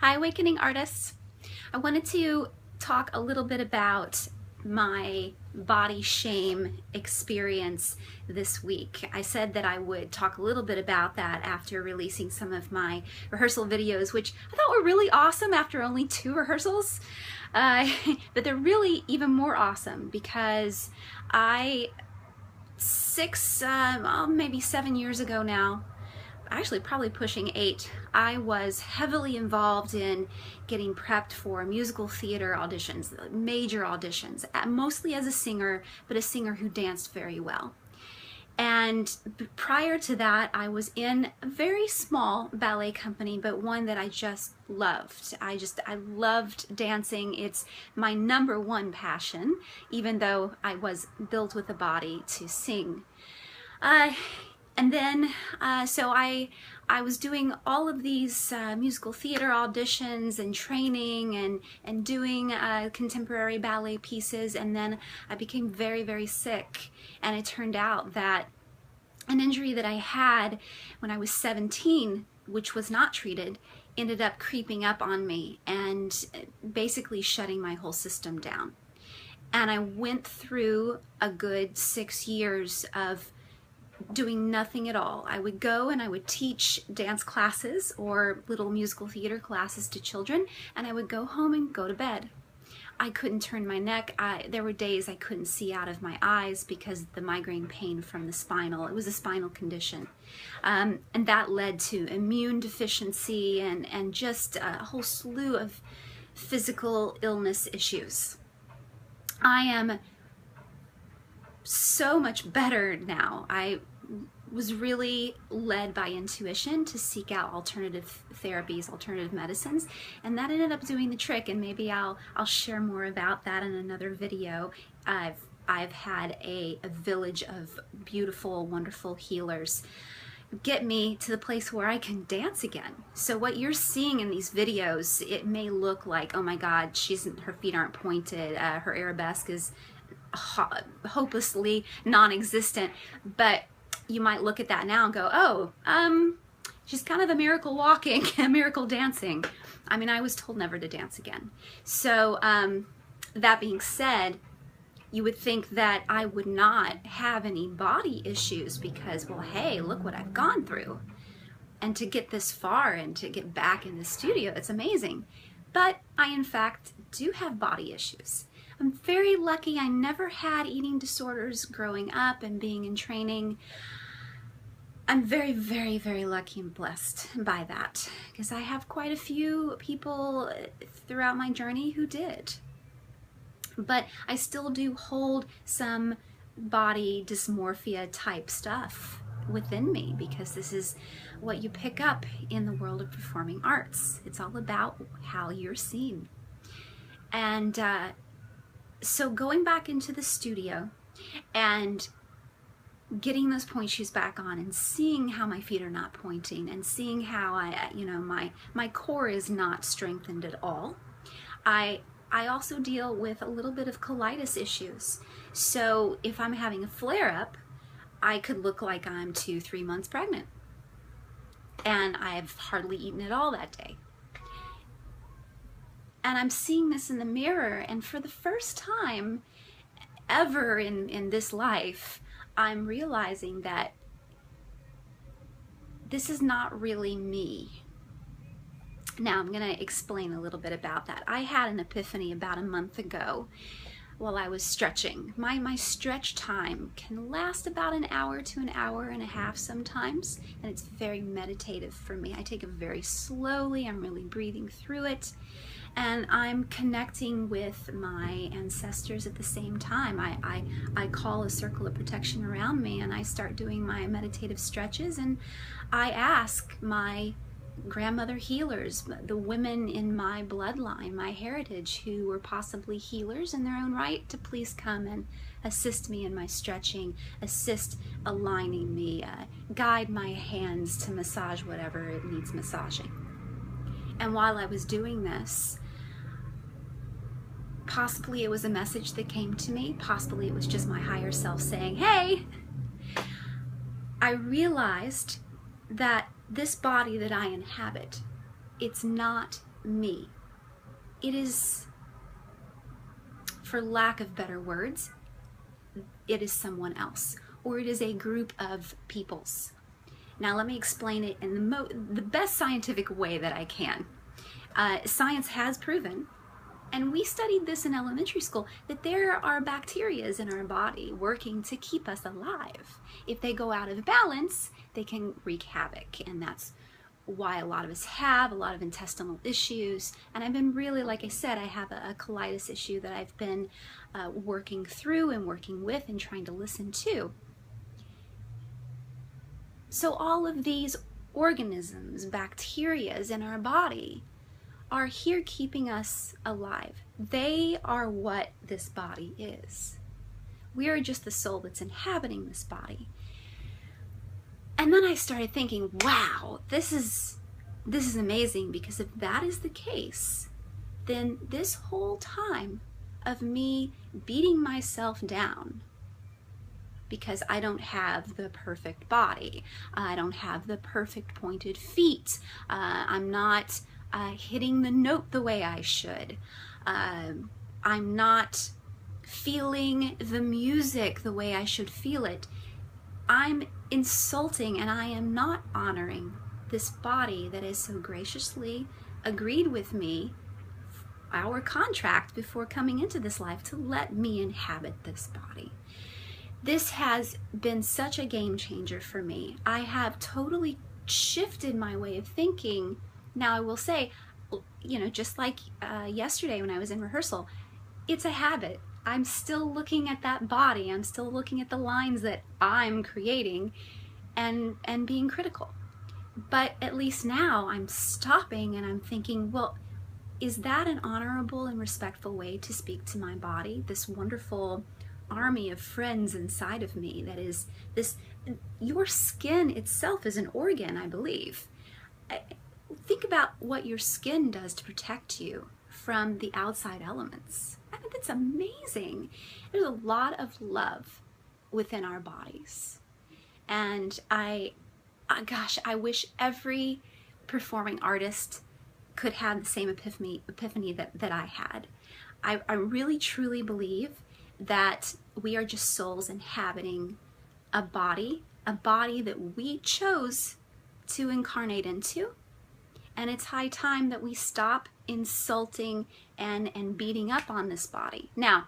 Hi, Awakening Artists. I wanted to talk a little bit about my body shame experience this week. I said that I would talk a little bit about that after releasing some of my rehearsal videos, which I thought were really awesome after only 2 rehearsals. But they're really even more awesome because maybe 7 years ago now, actually probably pushing 8, I was heavily involved in getting prepped for musical theater auditions, major auditions, mostly as a singer, but a singer who danced very well. And prior to that, I was in a very small ballet company, but one that I just loved. I loved dancing. It's my #1 passion, even though I was built with a body to sing. And then, so I was doing all of these musical theater auditions and training and doing contemporary ballet pieces, and then I became very, very sick, and it turned out that an injury that I had when I was 17, which was not treated, ended up creeping up on me and basically shutting my whole system down. And I went through a good 6 years of doing nothing at all. I would go and I would teach dance classes or little musical theater classes to children, and I would go home and go to bed. I couldn't turn my neck. There were days I couldn't see out of my eyes because of the migraine pain from the spinal. It was a spinal condition. And that led to immune deficiency and just a whole slew of physical illness issues. I am so much better now. I was really led by intuition to seek out alternative therapies, alternative medicines, and that ended up doing the trick. And maybe I'll share more about that in another video. I've had a village of beautiful, wonderful healers get me to the place where I can dance again. So what you're seeing in these videos, it may look like, oh my God, her feet aren't pointed, her arabesque is hopelessly non-existent, but you might look at that now and go, oh, she's kind of a miracle walking, a miracle dancing. I mean, I was told never to dance again. So that being said, you would think that I would not have any body issues because, well, hey, look what I've gone through. And to get this far and to get back in the studio, it's amazing. But I, in fact, do have body issues. I'm very lucky. I never had eating disorders growing up and being in training. I'm very, very, very lucky and blessed by that because I have quite a few people throughout my journey who did. But I still do hold some body dysmorphia type stuff within me because this is what you pick up in the world of performing arts. It's all about how you're seen. And so going back into the studio and getting those point shoes back on and seeing how my feet are not pointing and seeing how my core is not strengthened at all. I also deal with a little bit of colitis issues. So if I'm having a flare-up, I could look like I'm 2-3 months pregnant. And I've hardly eaten at all that day. And I'm seeing this in the mirror, and for the first time ever in this life, I'm realizing that this is not really me. Now I'm going to explain a little bit about that. I had an epiphany about a month ago while I was stretching. My stretch time can last about an hour to an hour and a half sometimes, and it's very meditative for me. I take it very slowly. I'm really breathing through it, and I'm connecting with my ancestors at the same time. I call a circle of protection around me, and I start doing my meditative stretches, and I ask my grandmother healers, the women in my bloodline, my heritage, who were possibly healers in their own right, to please come and assist me in my stretching, assist aligning me, guide my hands to massage whatever it needs massaging. And while I was doing this, possibly it was a message that came to me, possibly it was just my higher self saying, hey, I realized that this body that I inhabit, it's not me. It is, for lack of better words, it is someone else, or it is a group of peoples. Now let me explain it in the best scientific way that I can. Science has proven, and we studied this in elementary school, that there are bacteria in our body working to keep us alive. If they go out of balance, they can wreak havoc, and that's why a lot of us have a lot of intestinal issues. And I've been really, like I said, I have a colitis issue that I've been working through and working with and trying to listen to. So all of these organisms, bacteria in our body, are here keeping us alive. They are what this body is. We are just the soul that's inhabiting this body. And then I started thinking, wow, this is amazing, because if that is the case, then this whole time of me beating myself down because I don't have the perfect body, I don't have the perfect pointed feet, I'm not hitting the note the way I should, I'm not feeling the music the way I should feel it, I'm insulting and I am not honoring this body that has so graciously agreed with me, our contract before coming into this life, to let me inhabit this body. This has been such a game changer for me. I have totally shifted my way of thinking. Now I will say, you know, just like yesterday when I was in rehearsal, it's a habit. I'm still looking at that body. I'm still looking at the lines that I'm creating and being critical. But at least now I'm stopping and I'm thinking, well, is that an honorable and respectful way to speak to my body? This wonderful army of friends inside of me that is this, your skin itself is an organ, I believe. Think about what your skin does to protect you from the outside elements. I think that's amazing. There's a lot of love within our bodies. And gosh, I wish every performing artist could have the same epiphany that I had. I really truly believe that we are just souls inhabiting a body that we chose to incarnate into. And it's high time that we stop insulting and beating up on this body. Now,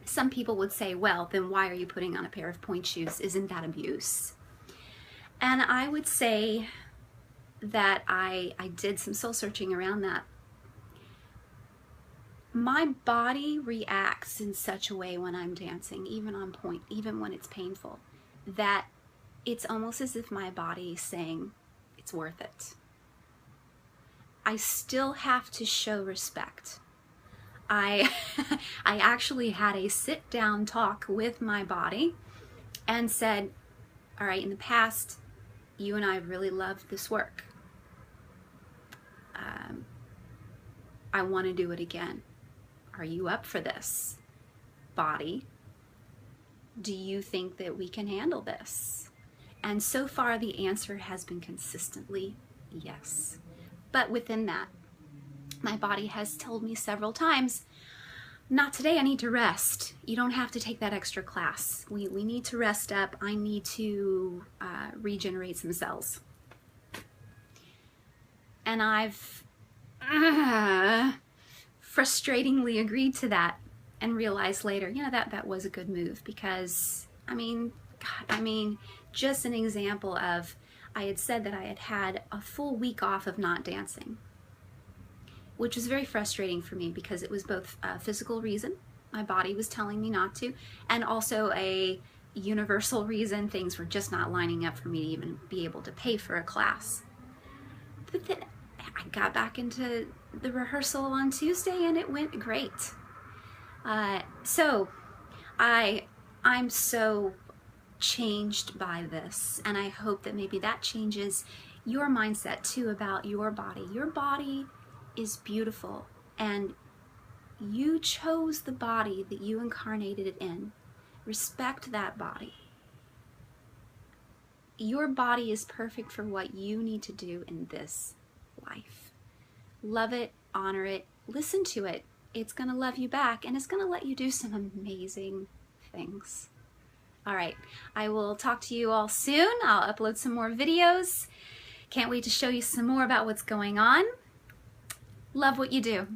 some people would say, well, then why are you putting on a pair of pointe shoes? Isn't that abuse? And I would say that I did some soul searching around that. My body reacts in such a way when I'm dancing, even on point, even when it's painful, that it's almost as if my body is saying, it's worth it. I still have to show respect. I actually had a sit-down talk with my body and said, all right, in the past, you and I really loved this work. I want to do it again. Are you up for this? Body, do you think that we can handle this? And so far the answer has been consistently yes. But within that, my body has told me several times, not today, I need to rest. You don't have to take that extra class. We need to rest up. I need to regenerate some cells. And I've frustratingly agreed to that and realized later, you know, that was a good move, because, I mean, just an example of, I had said that I had had a full week off of not dancing, which was very frustrating for me because it was both a physical reason, my body was telling me not to, and also a universal reason, things were just not lining up for me to even be able to pay for a class. But then I got back into the rehearsal on Tuesday and it went great. So I'm so changed by this, and I hope that maybe that changes your mindset too about your body. Your body is beautiful, and you chose the body that you incarnated it in. Respect that body. Your body is perfect for what you need to do in this life. Love it, honor it, listen to it. It's gonna love you back, and it's gonna let you do some amazing things. All right, I will talk to you all soon. I'll upload some more videos. Can't wait to show you some more about what's going on. Love what you do.